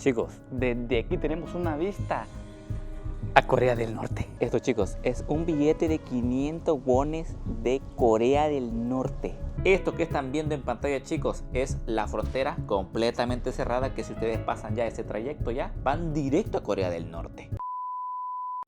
Chicos, desde aquí tenemos una vista a Corea del Norte. Esto, chicos, es un billete de 500 wones de Corea del Norte. Esto que están viendo en pantalla, chicos, es la frontera completamente cerrada, que si ustedes pasan ya ese trayecto, ya van directo a Corea del Norte.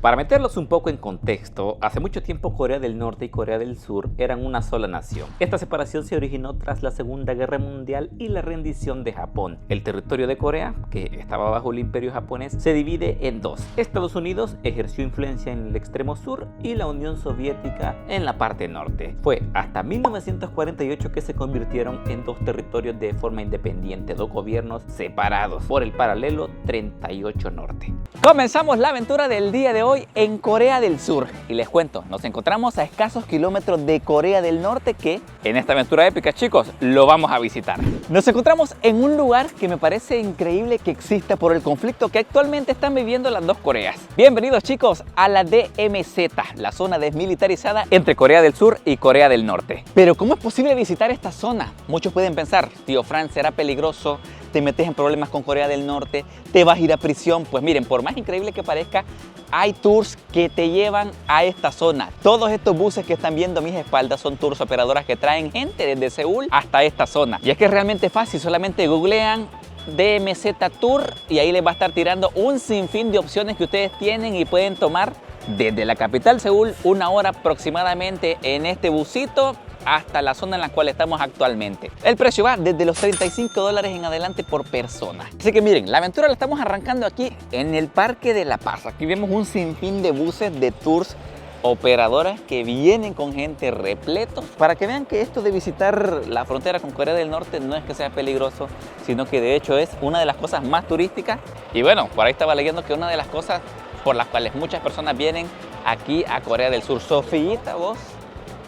Para meterlos un poco en contexto, hace mucho tiempo Corea del Norte y Corea del Sur eran una sola nación. Esta separación se originó tras la Segunda Guerra Mundial y la rendición de Japón. El territorio de Corea, que estaba bajo el imperio japonés, se divide en dos. Estados Unidos ejerció influencia en el extremo sur y la Unión Soviética en la parte norte. Fue hasta 1948 que se convirtieron en dos territorios de forma independiente, dos gobiernos separados por el paralelo 38 Norte. Comenzamos la aventura del día de hoy en Corea del Sur y les cuento, nos encontramos a escasos kilómetros de Corea del Norte, que en esta aventura épica, chicos, lo vamos a visitar. Nos encontramos en un lugar que me parece increíble que exista por el conflicto que actualmente están viviendo las dos Coreas. Bienvenidos, chicos, a la DMZ, la zona desmilitarizada entre Corea del Sur y Corea del Norte. Pero ¿cómo es posible visitar esta zona? Muchos pueden pensar, tío Fran, ¿será peligroso? ¿Te metes en problemas con Corea del Norte? ¿Te vas a ir a prisión? Pues miren, por más increíble que parezca, hay tours que te llevan a esta zona. Todos estos buses que están viendo a mis espaldas son tours operadoras que traen gente desde Seúl hasta esta zona. Y es que es realmente fácil, solamente googlean DMZ Tour y ahí les va a estar tirando un sinfín de opciones que ustedes tienen y pueden tomar desde la capital Seúl, 1 hora aproximadamente en este busito, hasta la zona en la cual estamos actualmente. El precio va desde los $35 en adelante por persona. Así que miren, la aventura la estamos arrancando aquí en el Parque de La Paz. Aquí vemos un sinfín de buses de tours operadoras que vienen con gente repletos, para que vean que esto de visitar la frontera con Corea del Norte no es que sea peligroso, sino que de hecho es una de las cosas más turísticas. Y bueno, por ahí estaba leyendo que una de las cosas por las cuales muchas personas vienen aquí a Corea del Sur. Sofillita, vos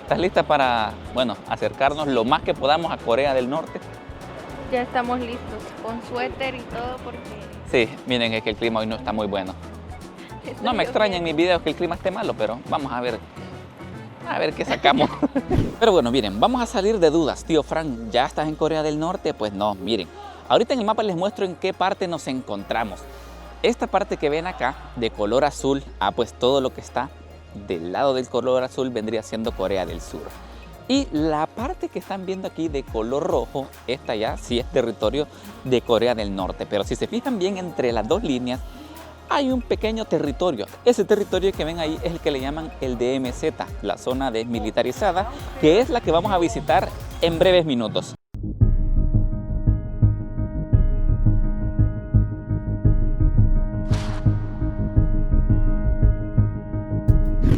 ¿estás lista para, bueno, acercarnos lo más que podamos a Corea del Norte? Ya estamos listos, con suéter y todo porque... Sí, miren, es que el clima hoy no está muy bueno. No me extraña en mis videos que el clima esté malo, pero vamos a ver qué sacamos. Pero bueno, miren, vamos a salir de dudas. Tío Fran, ¿ya estás en Corea del Norte? Pues no, miren, ahorita en el mapa les muestro en qué parte nos encontramos. Esta parte que ven acá, de color azul, pues todo lo que está del lado del color azul vendría siendo Corea del Sur. Y la parte que están viendo aquí de color rojo, esta ya sí es territorio de Corea del Norte. Pero si se fijan bien entre las dos líneas, hay un pequeño territorio. Ese territorio que ven ahí es el que le llaman el DMZ, la zona desmilitarizada, que es la que vamos a visitar en breves minutos.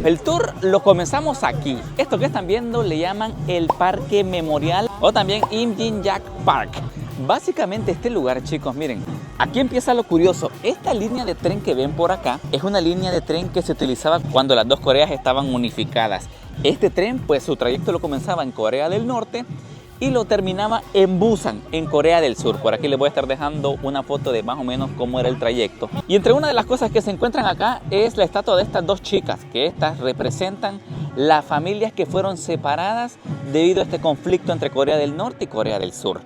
El tour lo comenzamos aquí. Esto que están viendo le llaman el Parque Memorial o también Imjinjak Park. Básicamente este lugar, chicos, miren, aquí empieza lo curioso. Esta línea de tren que ven por acá es una línea de tren que se utilizaba cuando las dos Coreas estaban unificadas. Este tren, pues su trayecto lo comenzaba en Corea del Norte y lo terminaba en Busan, en Corea del Sur. Por aquí les voy a estar dejando una foto de más o menos cómo era el trayecto. Y entre una de las cosas que se encuentran acá es la estatua de estas dos chicas, que estas representan las familias que fueron separadas debido a este conflicto entre Corea del Norte y Corea del Sur.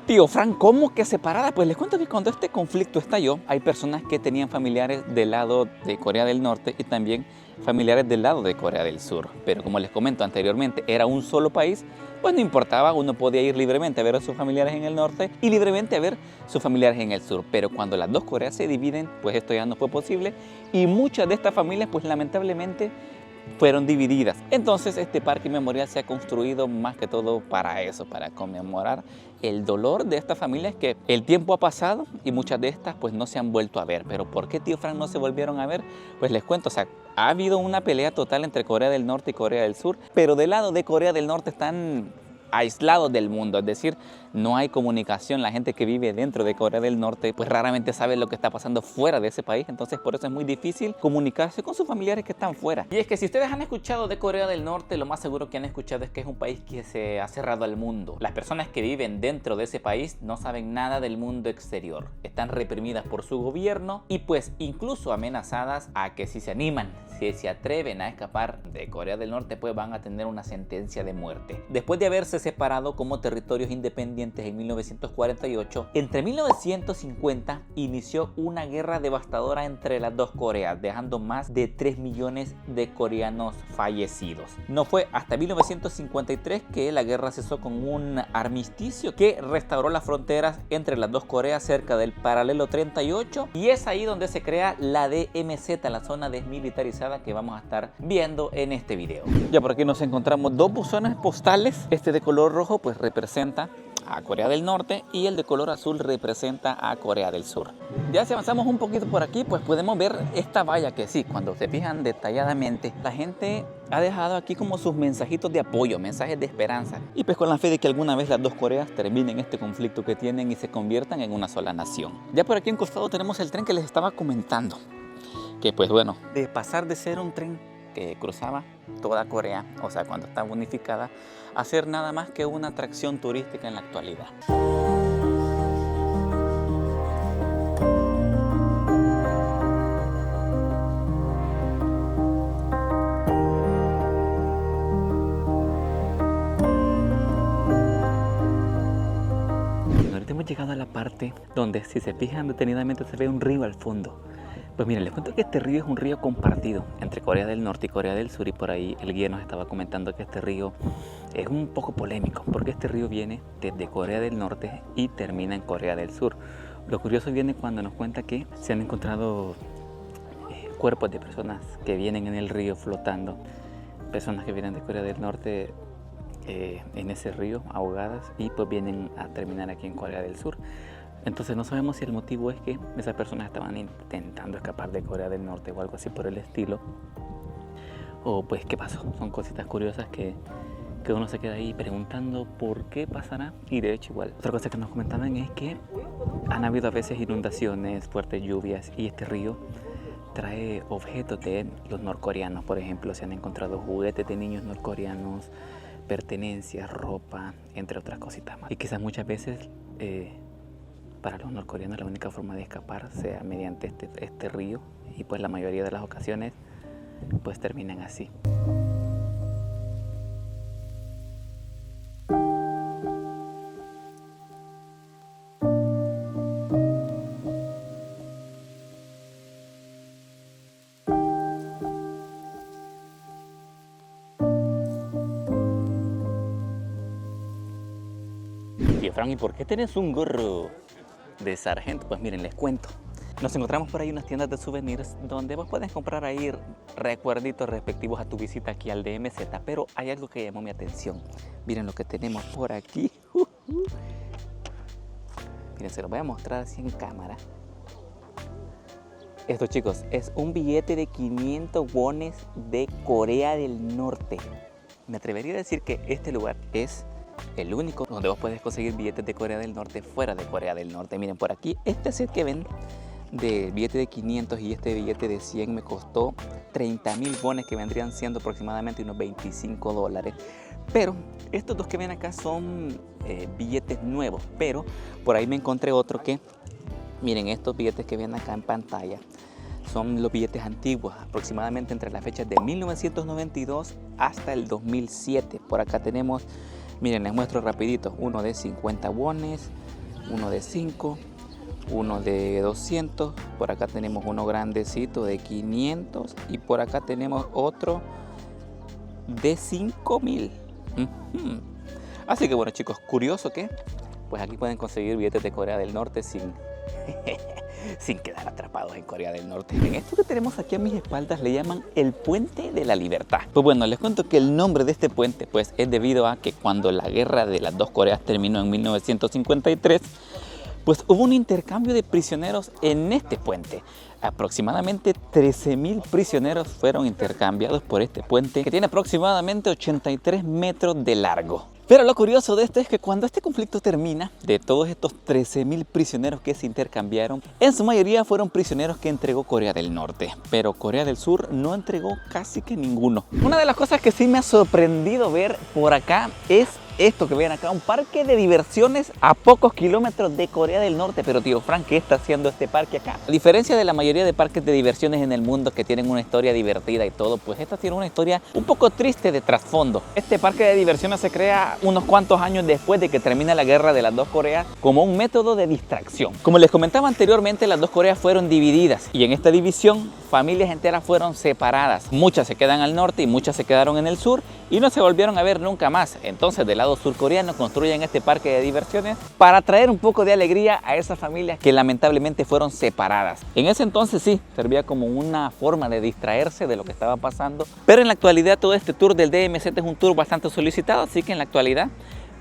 Tío Fran, ¿cómo que separadas? Pues les cuento que cuando este conflicto estalló, hay personas que tenían familiares del lado de Corea del Norte y también familiares del lado de Corea del Sur. Pero como les comento anteriormente, era un solo país, pues no importaba, uno podía ir libremente a ver a sus familiares en el norte y libremente a ver a sus familiares en el sur. Pero cuando las dos Coreas se dividen, pues esto ya no fue posible y muchas de estas familias, pues lamentablemente, fueron divididas. Entonces este parque memorial se ha construido más que todo para eso, para conmemorar el dolor de estas familias que el tiempo ha pasado y muchas de estas pues no se han vuelto a ver. Pero ¿por qué, tío Fran, no se volvieron a ver? Pues les cuento, o sea, ha habido una pelea total entre Corea del Norte y Corea del Sur, pero del lado de Corea del Norte están aislados del mundo, es decir, no hay comunicación. La gente que vive dentro de Corea del Norte pues raramente sabe lo que está pasando fuera de ese país, entonces por eso es muy difícil comunicarse con sus familiares que están fuera. Y es que si ustedes han escuchado de Corea del Norte, lo más seguro que han escuchado es que es un país que se ha cerrado al mundo. Las personas que viven dentro de ese país no saben nada del mundo exterior, están reprimidas por su gobierno y pues incluso amenazadas a que si se animan, si se atreven a escapar de Corea del Norte, pues van a tener una sentencia de muerte. Después de haberse separado como territorios independientes incidentes en 1948, entre 1950 inició una guerra devastadora entre las dos Coreas, dejando más de 3 millones de coreanos fallecidos. No fue hasta 1953 que la guerra cesó con un armisticio que restauró las fronteras entre las dos Coreas cerca del paralelo 38, y es ahí donde se crea la DMZ, la zona desmilitarizada que vamos a estar viendo en este video. Ya por aquí nos encontramos dos buzones postales. Este de color rojo pues representa a Corea del Norte y el de color azul representa a Corea del Sur. Ya si avanzamos un poquito por aquí pues podemos ver esta valla que sí, cuando se fijan detalladamente, la gente ha dejado aquí como sus mensajitos de apoyo, mensajes de esperanza, y pues con la fe de que alguna vez las dos Coreas terminen este conflicto que tienen y se conviertan en una sola nación. Ya por aquí en costado tenemos el tren que les estaba comentando, que pues bueno, de pasar de ser un tren que cruzaba toda Corea, o sea cuando estaba unificada, a ser nada más que una atracción turística en la actualidad. Ahorita hemos llegado a la parte donde, si se fijan detenidamente, se ve un río al fondo. Pues miren, les cuento que este río es un río compartido entre Corea del Norte y Corea del Sur, y por ahí el guía nos estaba comentando que este río es un poco polémico porque este río viene desde Corea del Norte y termina en Corea del Sur. Lo curioso viene cuando nos cuenta que se han encontrado cuerpos de personas que vienen en el río flotando, personas que vienen de Corea del Norte en ese río ahogadas, y pues vienen a terminar aquí en Corea del Sur. Entonces no sabemos si el motivo es que esas personas estaban intentando escapar de Corea del Norte o algo así por el estilo, o pues qué pasó. Son cositas curiosas que uno se queda ahí preguntando por qué pasará. Y de hecho igual, otra cosa que nos comentaban es que han habido a veces inundaciones, fuertes lluvias, y este río trae objetos de los norcoreanos. Por ejemplo, se han encontrado juguetes de niños norcoreanos, pertenencias, ropa, entre otras cositas más. Y quizás muchas veces para los norcoreanos la única forma de escapar sea mediante este río, y pues la mayoría de las ocasiones pues terminan así. Y Fran, ¿y por qué tenés un gorro de sargento? Pues miren, les cuento. Nos encontramos por ahí unas tiendas de souvenirs donde vos puedes comprar ahí recuerditos respectivos a tu visita aquí al DMZ, pero hay algo que llamó mi atención. Miren lo que tenemos por aquí. Miren, se los voy a mostrar así en cámara. Esto, chicos, es un billete de 500 wones de Corea del Norte. Me atrevería a decir que este lugar es el único donde vos puedes conseguir billetes de Corea del Norte fuera de Corea del Norte. Miren, por aquí este set que ven de billete de 500 y este billete de 100 me costó 30.000 wones, que vendrían siendo aproximadamente unos $25. Pero estos dos que ven acá son billetes nuevos, pero por ahí me encontré otro que, miren, estos billetes que ven acá en pantalla son los billetes antiguos, aproximadamente entre las fechas de 1992 hasta el 2007. Por acá tenemos, miren, les muestro rapidito, uno de 50 wones, uno de 5, uno de 200, por acá tenemos uno grandecito de 500 y por acá tenemos otro de 5.000. Así que bueno, chicos, curioso que pues aquí pueden conseguir billetes de Corea del Norte sin quedar atrapados en Corea del Norte. En esto que tenemos aquí a mis espaldas le llaman el Puente de la Libertad. Pues bueno, les cuento que el nombre de este puente pues es debido a que cuando la guerra de las dos Coreas terminó en 1953, pues hubo un intercambio de prisioneros en este puente. Aproximadamente 13.000 prisioneros fueron intercambiados por este puente, que tiene aproximadamente 83 metros de largo. Pero lo curioso de esto es que cuando este conflicto termina, de todos estos 13.000 prisioneros que se intercambiaron, en su mayoría fueron prisioneros que entregó Corea del Norte, pero Corea del Sur no entregó casi que ninguno. Una de las cosas que sí me ha sorprendido ver por acá es esto que ven acá, un parque de diversiones a pocos kilómetros de Corea del Norte. Pero tío Frank, ¿qué está haciendo este parque acá? A diferencia de la mayoría de parques de diversiones en el mundo que tienen una historia divertida y todo, pues esta tiene una historia un poco triste de trasfondo. Este parque de diversiones se crea unos cuantos años después de que termina la guerra de las dos Coreas como un método de distracción. Como les comentaba anteriormente, las dos Coreas fueron divididas y en esta división familias enteras fueron separadas. Muchas se quedan al norte y muchas se quedaron en el sur y no se volvieron a ver nunca más. Entonces del lado surcoreano construyen este parque de diversiones para traer un poco de alegría a esas familias que lamentablemente fueron separadas. En ese entonces sí, servía como una forma de distraerse de lo que estaba pasando, pero en la actualidad todo este tour del DMZ es un tour bastante solicitado, así que en la actualidad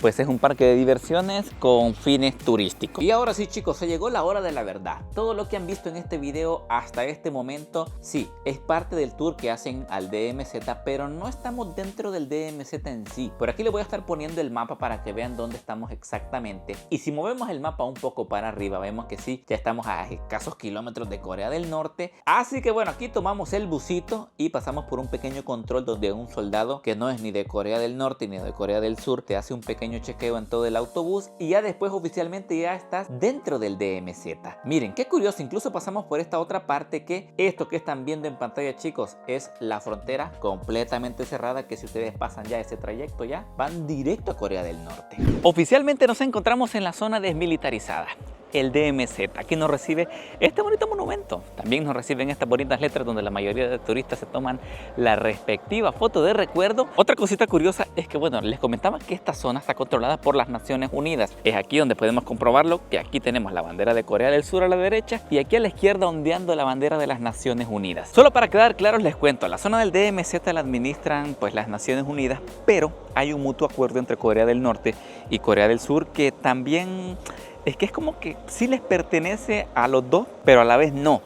pues es un parque de diversiones con fines turísticos. Y ahora sí chicos, se llegó la hora de la verdad. Todo lo que han visto en este video hasta este momento, sí, es parte del tour que hacen al DMZ, pero no estamos dentro del DMZ en sí. Por aquí les voy a estar poniendo el mapa para que vean dónde estamos exactamente. Y si movemos el mapa un poco para arriba, vemos que sí, ya estamos a escasos kilómetros de Corea del Norte. Así que bueno, aquí tomamos el busito y pasamos por un pequeño control donde un soldado que no es ni de Corea del Norte ni de Corea del Sur te hace un pequeño chequeo en todo el autobús y ya después oficialmente ya estás dentro del DMZ. Miren, qué curioso, incluso pasamos por esta otra parte que esto que están viendo en pantalla chicos es la frontera completamente cerrada, que si ustedes pasan ya ese trayecto ya van directo a Corea del Norte. Oficialmente nos encontramos en la zona desmilitarizada, el DMZ. Aquí nos recibe este bonito monumento. También nos reciben estas bonitas letras donde la mayoría de turistas se toman la respectiva foto de recuerdo. Otra cosita curiosa es que, bueno, les comentaba que esta zona está controlada por las Naciones Unidas. Es aquí donde podemos comprobarlo, que aquí tenemos la bandera de Corea del Sur a la derecha y aquí a la izquierda ondeando la bandera de las Naciones Unidas. Solo para quedar claros les cuento, la zona del DMZ la administran pues las Naciones Unidas, pero hay un mutuo acuerdo entre Corea del Norte y Corea del Sur que también es que es como que sí les pertenece a los dos, pero a la vez no.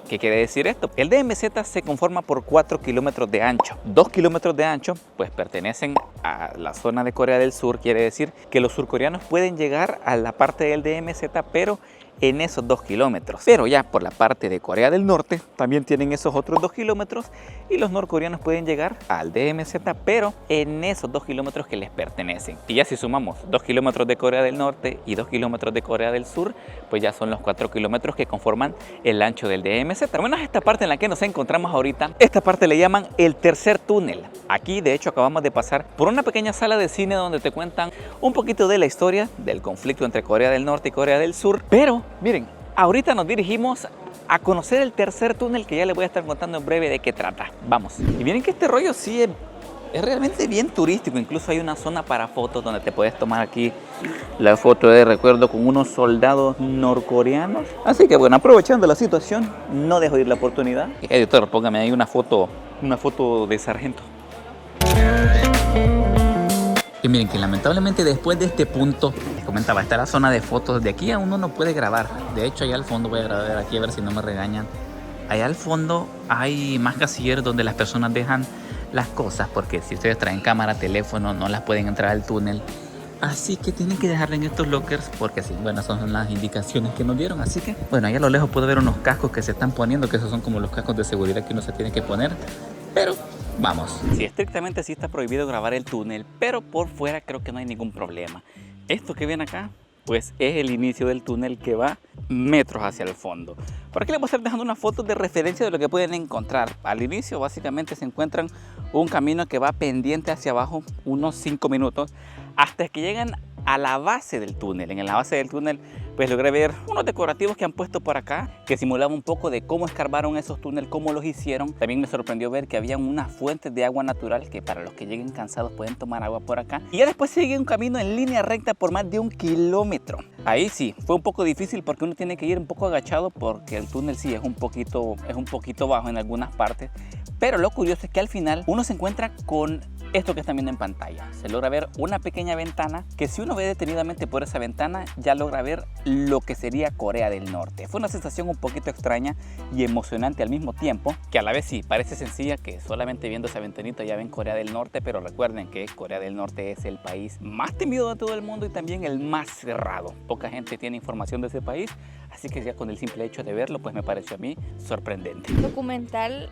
¿Qué quiere decir esto? El DMZ se conforma por 4 kilómetros de ancho. 2 kilómetros de ancho pues pertenecen a la zona de Corea del Sur. Quiere decir que los surcoreanos pueden llegar a la parte del DMZ, pero en esos 2 kilómetros. Pero ya por la parte de Corea del Norte también tienen esos otros 2 kilómetros y los norcoreanos pueden llegar al DMZ, pero en esos 2 kilómetros que les pertenecen. Y ya si sumamos 2 kilómetros de Corea del Norte y 2 kilómetros de Corea del Sur, pues ya son los 4 kilómetros que conforman el ancho del DMZ. Al menos esta parte en la que nos encontramos ahorita, esta parte le llaman el tercer túnel. Aquí de hecho acabamos de pasar por una pequeña sala de cine donde te cuentan un poquito de la historia del conflicto entre Corea del Norte y Corea del Sur, pero miren, ahorita nos dirigimos a conocer el tercer túnel que ya les voy a estar contando en breve de qué trata. Vamos. Y miren que este rollo sí es realmente bien turístico. Incluso hay una zona para fotos donde te puedes tomar aquí la foto de recuerdo con unos soldados norcoreanos. Así que bueno, aprovechando la situación, no dejo ir la oportunidad. Editor, póngame ahí una foto de sargento. Y miren que lamentablemente después de este punto, les comentaba, está la zona de fotos. De aquí a uno no puede grabar. De hecho, allá al fondo, voy a grabar aquí a ver si no me regañan. Allá al fondo hay más casilleros donde las personas dejan las cosas, porque si ustedes traen cámara, teléfono, no las pueden entrar al túnel. Así que tienen que dejarla en estos lockers, porque así, bueno, son las indicaciones que nos dieron. Así que, bueno, allá a lo lejos puedo ver unos cascos que se están poniendo, que esos son como los cascos de seguridad que uno se tiene que poner. Pero vamos. Sí, estrictamente sí está prohibido grabar el túnel, pero por fuera creo que no hay ningún problema. Esto que ven acá, pues es el inicio del túnel que va metros hacia el fondo. Por aquí les voy a estar dejando una foto de referencia de lo que pueden encontrar. Al inicio básicamente se encuentran un camino que va pendiente hacia abajo unos 5 minutos hasta que llegan a la base del túnel. En la base del túnel pues logré ver unos decorativos que han puesto por acá que simulaban un poco de cómo escarbaron esos túneles, cómo los hicieron. También me sorprendió ver que había unas fuentes de agua natural que para los que lleguen cansados pueden tomar agua por acá. Y ya después sigue un camino en línea recta por más de 1 kilómetro. Ahí sí, fue un poco difícil porque uno tiene que ir un poco agachado porque el túnel sí es un poquito bajo en algunas partes. Pero lo curioso es que al final uno se encuentra con esto que están viendo en pantalla. Se logra ver una pequeña ventana que si uno ve detenidamente por esa ventana ya logra ver lo que sería Corea del Norte. Fue una sensación un poquito extraña y emocionante al mismo tiempo, que a la vez sí parece sencilla, que solamente viendo esa ventanita ya ven Corea del Norte, pero recuerden que Corea del Norte es el país más temido de todo el mundo y también el más cerrado. Poca gente tiene información de ese país, así que ya con el simple hecho de verlo pues me pareció a mí sorprendente. El documental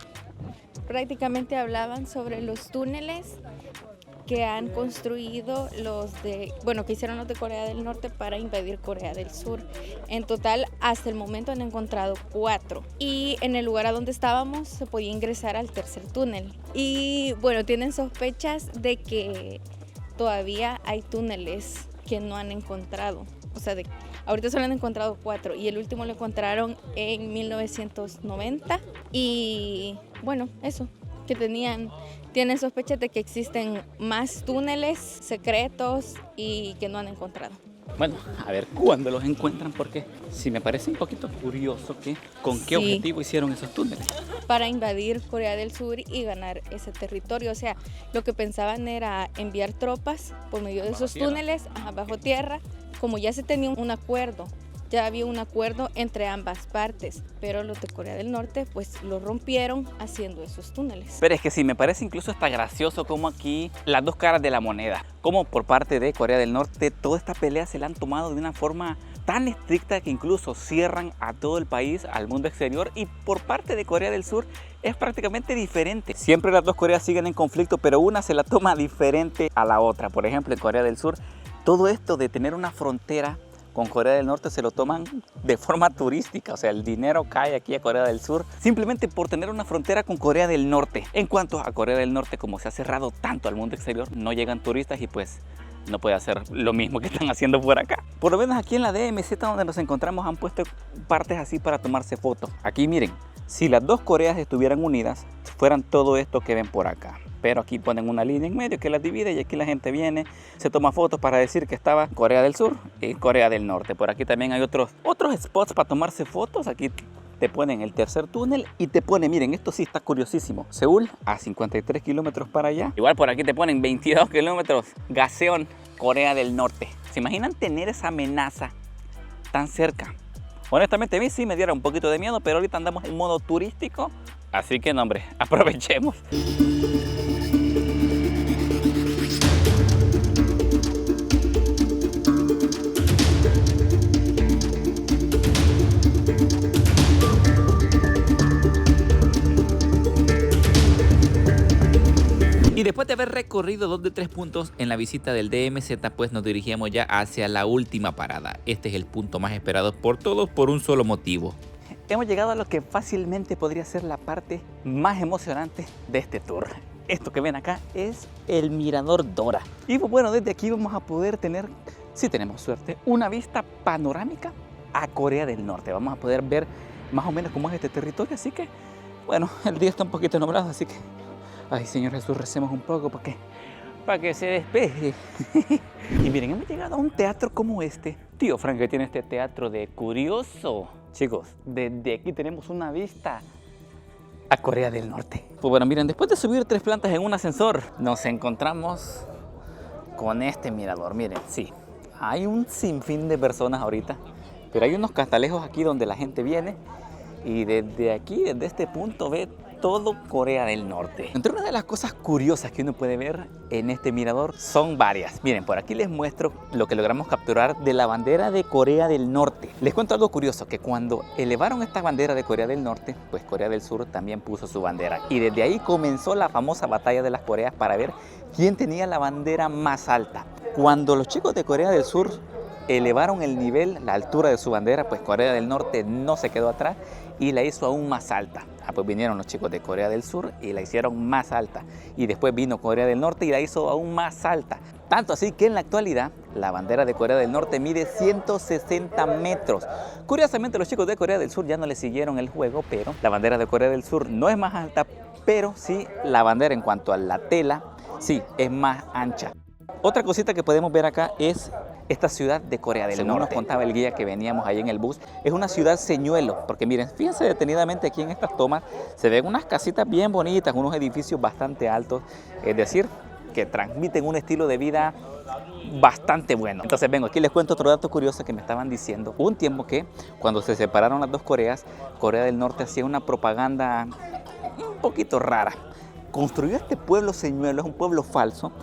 prácticamente hablaban sobre los túneles que han construido que hicieron los de Corea del Norte para invadir Corea del Sur. En total, hasta el momento han encontrado 4. Y en el lugar a donde estábamos se podía ingresar al tercer túnel. Y bueno, tienen sospechas de que todavía hay túneles que no han encontrado. O sea, ahorita solo han encontrado 4 y el último lo encontraron en 1990. Y bueno, eso, que tienen sospechas de que existen más túneles secretos y que no han encontrado. Bueno, a ver cuándo los encuentran, porque sí me parece un poquito curioso que con qué objetivo hicieron esos túneles. Para invadir Corea del Sur y ganar ese territorio. O sea, lo que pensaban era enviar tropas por medio de esos túneles bajo tierra, como ya se tenía un acuerdo. Ya había un acuerdo entre ambas partes, pero los de Corea del Norte pues lo rompieron haciendo esos túneles. Pero es que sí, me parece incluso hasta gracioso como aquí las dos caras de la moneda. Como por parte de Corea del Norte toda esta pelea se la han tomado de una forma tan estricta que incluso cierran a todo el país, al mundo exterior, y por parte de Corea del Sur es prácticamente diferente. Siempre las dos Coreas siguen en conflicto, pero una se la toma diferente a la otra. Por ejemplo, en Corea del Sur, todo esto de tener una frontera con Corea del Norte se lo toman de forma turística, o sea, el dinero cae aquí a Corea del Sur simplemente por tener una frontera con Corea del Norte. En cuanto a Corea del Norte, como se ha cerrado tanto al mundo exterior, no llegan turistas y pues no puede hacer lo mismo que están haciendo por acá. Por lo menos aquí en la DMZ donde nos encontramos han puesto partes así para tomarse fotos. Aquí miren, si las dos Coreas estuvieran unidas, fueran todo esto que ven por acá. Pero aquí ponen una línea en medio que las divide y aquí la gente viene, se toma fotos para decir que estaba Corea del Sur y Corea del Norte. Por aquí también hay otros spots para tomarse fotos. Aquí te ponen el tercer túnel y te ponen, miren, esto sí está curiosísimo, Seúl a 53 kilómetros para allá. Igual por aquí te ponen 22 kilómetros, Gaseon, Corea del Norte. ¿Se imaginan tener esa amenaza tan cerca? Honestamente a mí sí me diera un poquito de miedo, pero ahorita andamos en modo turístico. Así que no, hombre, aprovechemos. Y después de haber recorrido 2 de 3 puntos en la visita del DMZ, pues nos dirigimos ya hacia la última parada. Este es el punto más esperado por todos por un solo motivo. Hemos llegado a lo que fácilmente podría ser la parte más emocionante de este tour. Esto que ven acá es el Mirador Dora. Y bueno, desde aquí vamos a poder tener, si tenemos suerte, una vista panorámica a Corea del Norte. Vamos a poder ver más o menos cómo es este territorio. Así que, bueno, el día está un poquito nublado, así que, ay, Señor Jesús, recemos un poco para que se despeje. Y miren, hemos llegado a un teatro como este. Tío Frank que tiene este teatro de curioso. Chicos, desde aquí tenemos una vista a Corea del Norte. Pues bueno, miren, después de subir 3 plantas en un ascensor, nos encontramos con este mirador. Miren, sí, hay un sinfín de personas ahorita, pero hay unos catalejos aquí donde la gente viene y desde aquí, desde este punto, ve todo Corea del Norte. Entre una de las cosas curiosas que uno puede ver en este mirador son varias. Miren, por aquí les muestro lo que logramos capturar de la bandera de Corea del Norte. Les cuento algo curioso, que cuando elevaron esta bandera de Corea del Norte, pues Corea del Sur también puso su bandera. Y desde ahí comenzó la famosa batalla de las Coreas para ver quién tenía la bandera más alta. Cuando los chicos de Corea del Sur elevaron el nivel, la altura de su bandera, pues Corea del Norte no se quedó atrás y la hizo aún más alta. Pues vinieron los chicos de Corea del Sur y la hicieron más alta. Y después vino Corea del Norte y la hizo aún más alta. Tanto así que en la actualidad la bandera de Corea del Norte mide 160 metros. Curiosamente los chicos de Corea del Sur ya no le siguieron el juego, pero la bandera de Corea del Sur no es más alta, pero sí la bandera en cuanto a la tela, sí es más ancha. Otra cosita que podemos ver acá es esta ciudad de Corea del Norte. Según nos contaba el guía que veníamos ahí en el bus, es una ciudad señuelo, porque miren, fíjense detenidamente aquí en estas tomas, se ven unas casitas bien bonitas, unos edificios bastante altos, es decir, que transmiten un estilo de vida bastante bueno. Entonces vengo, aquí les cuento otro dato curioso que me estaban diciendo. Hubo un tiempo que cuando se separaron las dos Coreas, Corea del Norte hacía una propaganda un poquito rara. Construyó este pueblo señuelo, es un pueblo falso,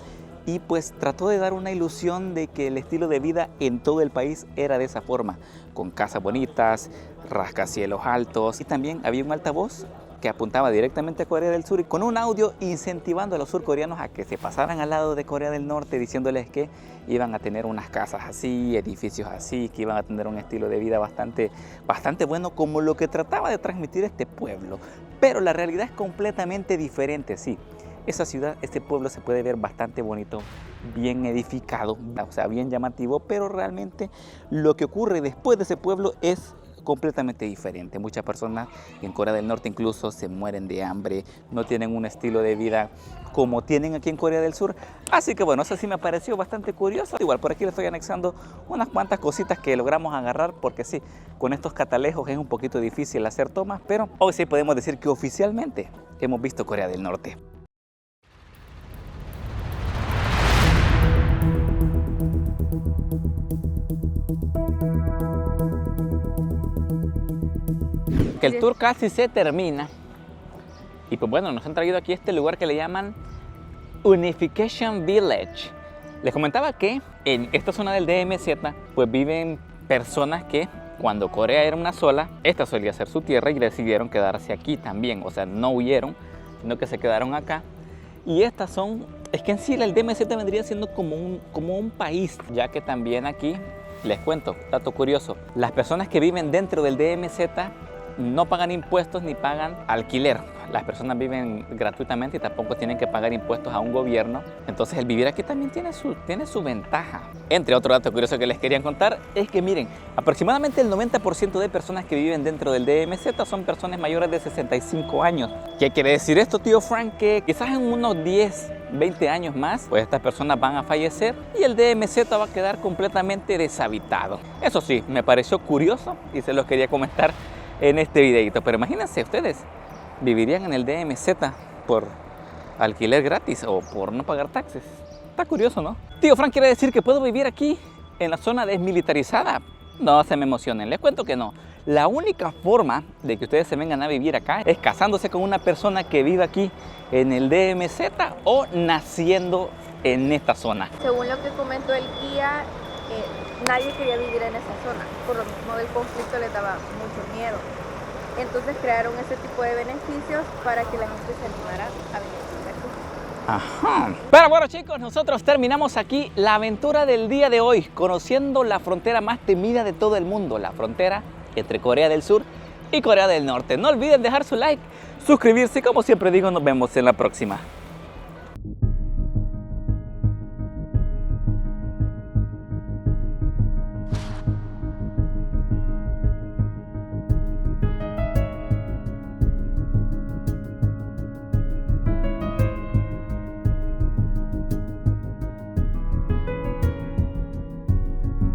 y pues trató de dar una ilusión de que el estilo de vida en todo el país era de esa forma, con casas bonitas, rascacielos altos, y también había un altavoz que apuntaba directamente a Corea del Sur y con un audio incentivando a los surcoreanos a que se pasaran al lado de Corea del Norte, diciéndoles que iban a tener unas casas así, edificios así, que iban a tener un estilo de vida bastante bueno, como lo que trataba de transmitir este pueblo. Pero la realidad es completamente diferente, sí. Esa ciudad, este pueblo se puede ver bastante bonito, bien edificado, o sea, bien llamativo, pero realmente lo que ocurre después de ese pueblo es completamente diferente. Muchas personas en Corea del Norte incluso se mueren de hambre, no tienen un estilo de vida como tienen aquí en Corea del Sur. Así que bueno, eso sí me pareció bastante curioso. Igual por aquí le estoy anexando unas cuantas cositas que logramos agarrar, porque sí, con estos catalejos es un poquito difícil hacer tomas, pero hoy sí podemos decir que oficialmente hemos visto Corea del Norte. Que el tour casi se termina y pues bueno, nos han traído aquí a este lugar que le llaman Unification Village. Les comentaba que en esta zona del DMZ pues viven personas que cuando Corea era una sola, esta solía ser su tierra y decidieron quedarse aquí también, o sea, no huyeron, sino que se quedaron acá. Y estas son, es que en sí el DMZ vendría siendo como un país, ya que también aquí, les cuento, dato curioso, las personas que viven dentro del DMZ no pagan impuestos ni pagan alquiler. Las personas viven gratuitamente y tampoco tienen que pagar impuestos a un gobierno. Entonces el vivir aquí también tiene su ventaja. Entre otros datos curiosos que les quería contar es que miren, aproximadamente el 90% de personas que viven dentro del DMZ son personas mayores de 65 años. ¿Qué quiere decir esto, tío Frank? Que quizás en unos 10, 20 años más, pues estas personas van a fallecer y el DMZ va a quedar completamente deshabitado. Eso sí, me pareció curioso y se los quería comentar en este videito, pero imagínense ustedes, vivirían en el DMZ por alquiler gratis o por no pagar taxes. Está curioso, ¿no? Tío Frank quiere decir que puedo vivir aquí en la zona desmilitarizada. No se me emocionen, les cuento que no. La única forma de que ustedes se vengan a vivir acá es casándose con una persona que vive aquí en el DMZ o naciendo en esta zona. Según lo que comentó el guía, nadie quería vivir en esa zona, por lo mismo del conflicto les daba mucho miedo. Entonces crearon ese tipo de beneficios para que la gente se animara a vivir aquí. Ajá. Pero bueno, chicos, nosotros terminamos aquí la aventura del día de hoy, conociendo la frontera más temida de todo el mundo, la frontera entre Corea del Sur y Corea del Norte. No olviden dejar su like, suscribirse y como siempre digo, nos vemos en la próxima.